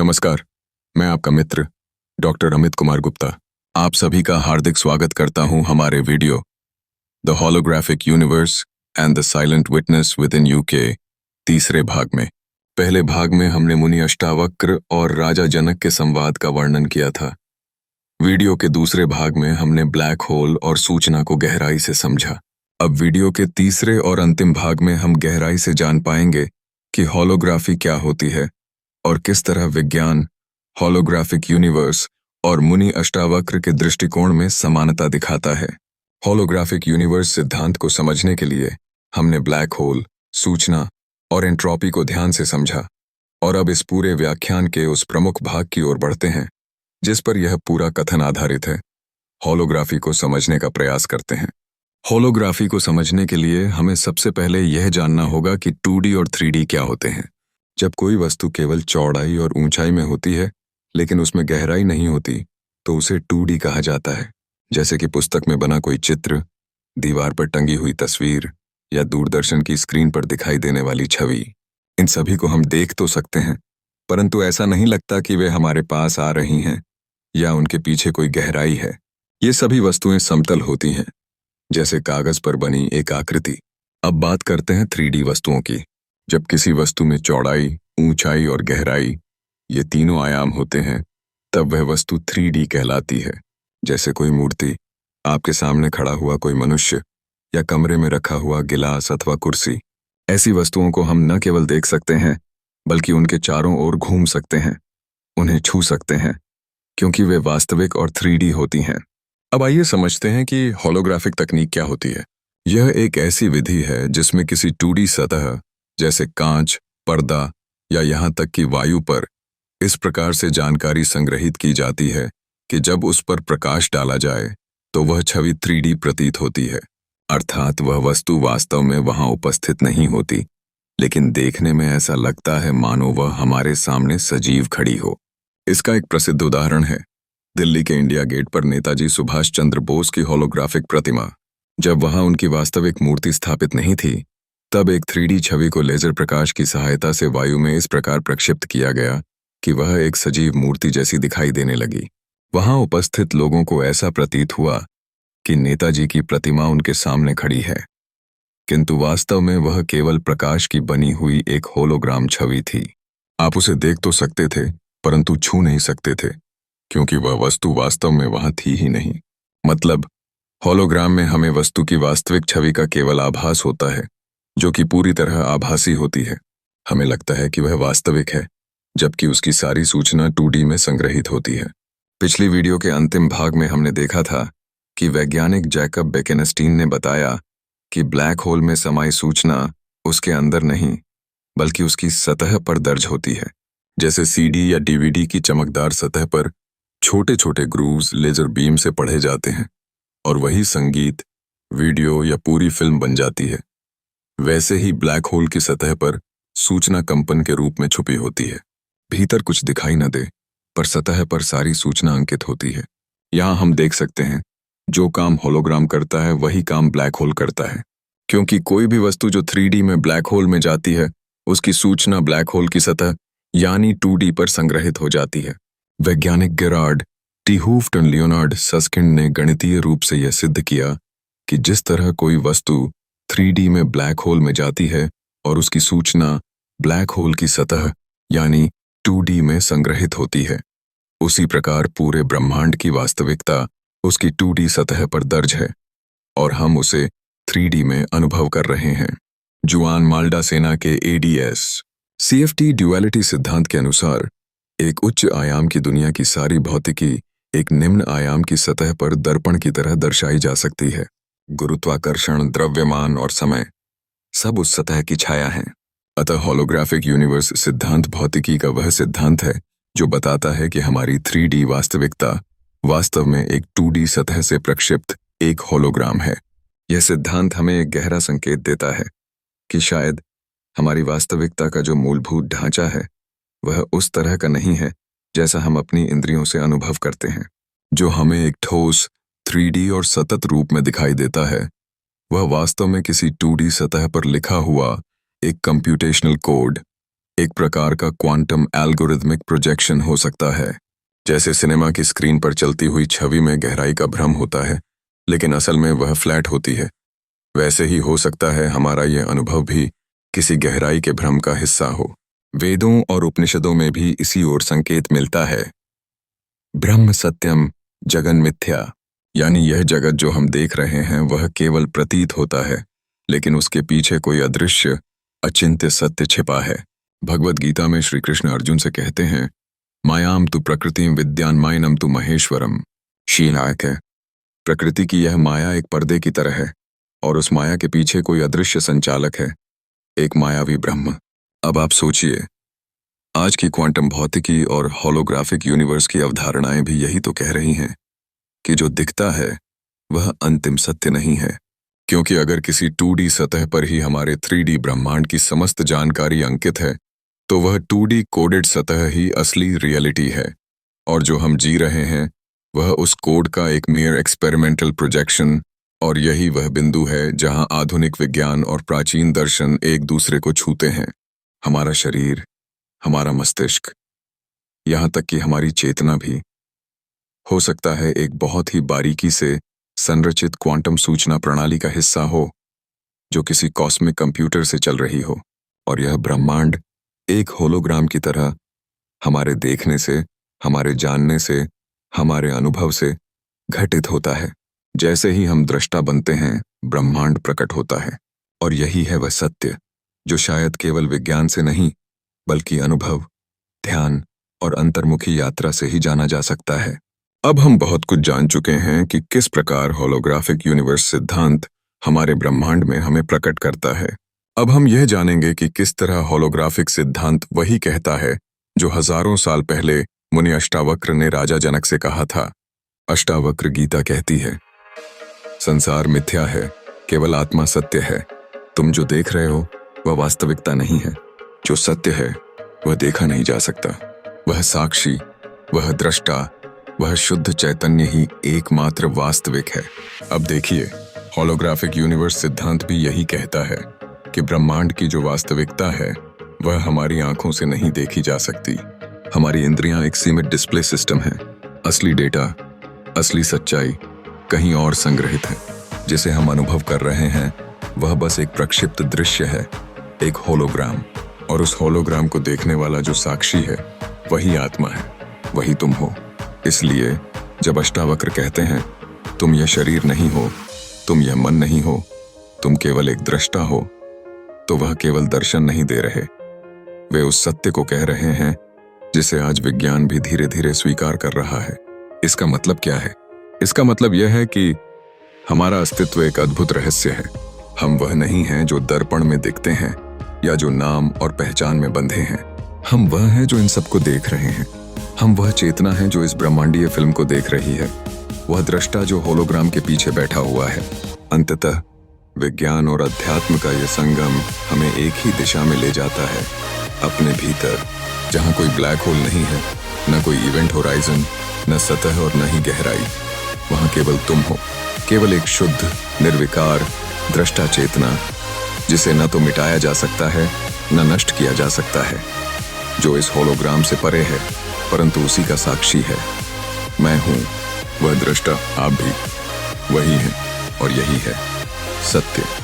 नमस्कार, मैं आपका मित्र डॉक्टर अमित कुमार गुप्ता आप सभी का हार्दिक स्वागत करता हूं हमारे video the holographic universe and the silent witness with in UK तीसरे भाग में। पहले भाग में हमने मुनि अष्टावक्र और राजा जनक के संवाद का वर्णन किया था। वीडियो के दूसरे भाग में हमने ब्लैक होल और सूचना को गहराई से समझा। अब वीडियो के तीसरे और अंतिम भाग में हम गहराई से जान पाएंगे कि होलोग्राफी क्या होती है और किस तरह विज्ञान होलोग्राफिक यूनिवर्स और मुनि अष्टावक्र के दृष्टिकोण में समानता दिखाता है। होलोग्राफिक यूनिवर्स सिद्धांत को समझने के लिए हमने ब्लैक होल, सूचना और एंट्रोपी को ध्यान से समझा और अब इस पूरे व्याख्यान के उस प्रमुख भाग की ओर बढ़ते हैं जिस पर यह पूरा कथन आधारित है। होलोग्राफी को समझने का प्रयास करते हैं। होलोग्राफी को समझने के लिए हमें सबसे पहले यह जानना होगा कि 2D और 3D क्या होते हैं। जब कोई वस्तु केवल चौड़ाई और ऊंचाई में होती है लेकिन उसमें गहराई नहीं होती तो उसे 2D कहा जाता है, जैसे कि पुस्तक में बना कोई चित्र, दीवार पर टंगी हुई तस्वीर या दूरदर्शन की स्क्रीन पर दिखाई देने वाली छवि। इन सभी को हम देख तो सकते हैं परंतु ऐसा नहीं लगता कि वे हमारे पास आ रही हैं या उनके पीछे कोई गहराई है। ये सभी वस्तुएं समतल होती हैं, जैसे कागज पर बनी एक आकृति। अब बात करते हैं 3D वस्तुओं की। जब किसी वस्तु में चौड़ाई, ऊंचाई और गहराई ये तीनों आयाम होते हैं तब वह वस्तु 3D कहलाती है। जैसे कोई मूर्ति, आपके सामने खड़ा हुआ कोई मनुष्य या कमरे में रखा हुआ गिलास अथवा कुर्सी। ऐसी वस्तुओं को हम न केवल देख सकते हैं बल्कि उनके चारों ओर घूम सकते हैं, उन्हें छू सकते हैं, क्योंकि वे वास्तविक और 3D होती हैं। अब आइए समझते हैं कि होलोग्राफिक तकनीक क्या होती है। यह एक ऐसी विधि है जिसमें किसी 2D सतह जैसे कांच, पर्दा या यहाँ तक कि वायु पर इस प्रकार से जानकारी संग्रहित की जाती है कि जब उस पर प्रकाश डाला जाए तो वह छवि 3D प्रतीत होती है। अर्थात वह वस्तु वास्तव में वहां उपस्थित नहीं होती, लेकिन देखने में ऐसा लगता है मानो वह हमारे सामने सजीव खड़ी हो। इसका एक प्रसिद्ध उदाहरण है दिल्ली के इंडिया गेट पर नेताजी सुभाष चंद्र बोस की होलोग्राफिक प्रतिमा। जब वहां उनकी वास्तविक मूर्ति स्थापित नहीं थी तब एक 3D छवि को लेजर प्रकाश की सहायता से वायु में इस प्रकार प्रक्षिप्त किया गया कि वह एक सजीव मूर्ति जैसी दिखाई देने लगी। वहां उपस्थित लोगों को ऐसा प्रतीत हुआ कि नेताजी की प्रतिमा उनके सामने खड़ी है, किंतु वास्तव में वह केवल प्रकाश की बनी हुई एक होलोग्राम छवि थी। आप उसे देख तो सकते थे परंतु छू नहीं सकते थे, क्योंकि वह वस्तु वास्तव में वहां थी ही नहीं। मतलब होलोग्राम में हमें वस्तु की वास्तविक छवि का केवल आभास होता है, जो कि पूरी तरह आभासी होती है। हमें लगता है कि वह वास्तविक है, जबकि उसकी सारी सूचना 2D में संग्रहित होती है। पिछली वीडियो के अंतिम भाग में हमने देखा था कि वैज्ञानिक जैकब बेकेनस्टीन ने बताया कि ब्लैक होल में समाई सूचना उसके अंदर नहीं बल्कि उसकी सतह पर दर्ज होती है। जैसे CD या DVD की चमकदार सतह पर छोटे छोटे ग्रूव्स लेजर बीम से पढ़े जाते हैं और वही संगीत, वीडियो या पूरी फिल्म बन जाती है, वैसे ही ब्लैक होल की सतह पर सूचना कंपन के रूप में छुपी होती है। भीतर कुछ दिखाई न दे पर सतह पर सारी सूचना अंकित होती है। यहाँ हम देख सकते हैं जो काम होलोग्राम करता है वही काम ब्लैक होल करता है, क्योंकि कोई भी वस्तु जो 3D में ब्लैक होल में जाती है उसकी सूचना ब्लैक होल की सतह यानी 2D पर संग्रहित हो जाती है। वैज्ञानिक गेरार्ड टी हूफ्ट और लियोनार्ड सस्किंड ने गणितीय रूप से यह सिद्ध किया कि जिस तरह कोई वस्तु 3D में ब्लैक होल में जाती है और उसकी सूचना ब्लैक होल की सतह यानी 2D में संग्रहित होती है, उसी प्रकार पूरे ब्रह्मांड की वास्तविकता उसकी 2D सतह पर दर्ज है और हम उसे 3D में अनुभव कर रहे हैं। जुआन माल्डा सेना के ADS CFT ड्युअलिटी सिद्धांत के अनुसार एक उच्च आयाम की दुनिया की सारी भौतिकी एक निम्न आयाम की सतह पर दर्पण की तरह दर्शाई जा सकती है। गुरुत्वाकर्षण, द्रव्यमान और समय सब उस सतह की छाया हैं। अतः होलोग्राफिक यूनिवर्स सिद्धांत भौतिकी का वह सिद्धांत है जो बताता है कि हमारी 3D वास्तविकता वास्तव में एक 2D सतह से प्रक्षिप्त एक होलोग्राम है। यह सिद्धांत हमें एक गहरा संकेत देता है कि शायद हमारी वास्तविकता का जो मूलभूत ढांचा है वह उस तरह का नहीं है जैसा हम अपनी इंद्रियों से अनुभव करते हैं। जो हमें एक ठोस 3D और सतत रूप में दिखाई देता है वह वास्तव में किसी 2D सतह पर लिखा हुआ एक कंप्यूटेशनल कोड एक प्रकार का क्वांटम एल्गोरिथमिक प्रोजेक्शन हो सकता है। जैसे सिनेमा की स्क्रीन पर चलती हुई छवि में गहराई का भ्रम होता है, लेकिन असल में वह फ्लैट होती है। वैसे ही हो सकता है हमारा यह अनुभव भी किसी गहराई के भ्रम का हिस्सा हो। वेदों और उपनिषदों में भी इसी ओर संकेत मिलता है। ब्रह्म सत्यम जगन मिथ्या, यानी यह जगत जो हम देख रहे हैं वह केवल प्रतीत होता है, लेकिन उसके पीछे कोई अदृश्य अचिंत्य सत्य छिपा है। भगवद गीता में श्री कृष्ण अर्जुन से कहते हैं, मायाम तु प्रकृतिम विद्यान्मायनम तु महेश्वरम। शीलायक है, प्रकृति की यह माया एक पर्दे की तरह है और उस माया के पीछे कोई अदृश्य संचालक है, एक मायावी ब्रह्म। अब आप सोचिए, आज की क्वांटम भौतिकी और होलोग्राफिक यूनिवर्स की अवधारणाएं भी यही तो कह रही हैं कि जो दिखता है वह अंतिम सत्य नहीं है, क्योंकि अगर किसी 2D सतह पर ही हमारे 3D ब्रह्मांड की समस्त जानकारी अंकित है, तो वह 2D कोडेड सतह ही असली रियलिटी है, और जो हम जी रहे हैं वह उस कोड का एक मेयर एक्सपेरिमेंटल प्रोजेक्शन। और यही वह बिंदु है जहां आधुनिक विज्ञान और प्राचीन दर्शन एक दूसरे को छूते हैं। हमारा शरीर, हमारा मस्तिष्क, यहाँ तक कि हमारी चेतना भी हो सकता है एक बहुत ही बारीकी से संरचित क्वांटम सूचना प्रणाली का हिस्सा हो, जो किसी कॉस्मिक कंप्यूटर से चल रही हो। और यह ब्रह्मांड एक होलोग्राम की तरह हमारे देखने से, हमारे जानने से, हमारे अनुभव से घटित होता है। जैसे ही हम दृष्टा बनते हैं, ब्रह्मांड प्रकट होता है। और यही है वह सत्य जो शायद केवल विज्ञान से नहीं, बल्कि अनुभव, ध्यान और अंतर्मुखी यात्रा से ही जाना जा सकता है। अब हम बहुत कुछ जान चुके हैं कि किस प्रकार होलोग्राफिक यूनिवर्स सिद्धांत हमारे ब्रह्मांड में हमें प्रकट करता है। अब हम यह जानेंगे कि किस तरह होलोग्राफिक सिद्धांत वही कहता है जो हजारों साल पहले मुनि अष्टावक्र ने राजा जनक से कहा था। अष्टावक्र गीता कहती है, संसार मिथ्या है, केवल आत्मा सत्य है। तुम जो देख रहे हो वह वास्तविकता नहीं है। जो सत्य है वह देखा नहीं जा सकता। वह साक्षी, वह दृष्टा, वह शुद्ध चैतन्य ही एकमात्र वास्तविक है। अब देखिए, होलोग्राफिक यूनिवर्स सिद्धांत भी यही कहता है कि ब्रह्मांड की जो वास्तविकता है वह हमारी आंखों से नहीं देखी जा सकती। हमारी इंद्रियां एक सीमित डिस्प्ले सिस्टम है। असली डेटा, असली सच्चाई कहीं और संग्रहित है। जिसे हम अनुभव कर रहे हैं वह बस एक प्रक्षिप्त दृश्य है, एक होलोग्राम। और उस होलोग्राम को देखने वाला जो साक्षी है वही आत्मा है, वही तुम हो। इसलिए जब अष्टावक्र कहते हैं, तुम यह शरीर नहीं हो, तुम यह मन नहीं हो, तुम केवल एक दृष्टा हो, तो वह केवल दर्शन नहीं दे रहे, वे उस सत्य को कह रहे हैं जिसे आज विज्ञान भी धीरे धीरे स्वीकार कर रहा है। इसका मतलब क्या है? इसका मतलब यह है कि हमारा अस्तित्व एक अद्भुत रहस्य है। हम वह नहीं हैं जो दर्पण में दिखते हैं या जो नाम और पहचान में बंधे हैं। हम वह हैं जो इन सबको देख रहे हैं। हम वह चेतना है जो इस ब्रह्मांडीय फिल्म को देख रही है, वह दृष्टा जो होलोग्राम के पीछे बैठा हुआ है। अंततः विज्ञान और अध्यात्म का यह संगम हमें एक ही दिशा में ले जाता है, अपने भीतर, जहां कोई ब्लैक होल नहीं है, न कोई इवेंट होराइजन, न सतह और न ही गहराई। वहां केवल तुम हो, केवल एक शुद्ध निर्विकार दृष्टा चेतना, जिसे न तो मिटाया जा सकता है न नष्ट किया जा सकता है, जो इस होलोग्राम से परे है परंतु उसी का साक्षी है। मैं हूं वह दृष्टा, आप भी वही हैं, और यही है सत्य।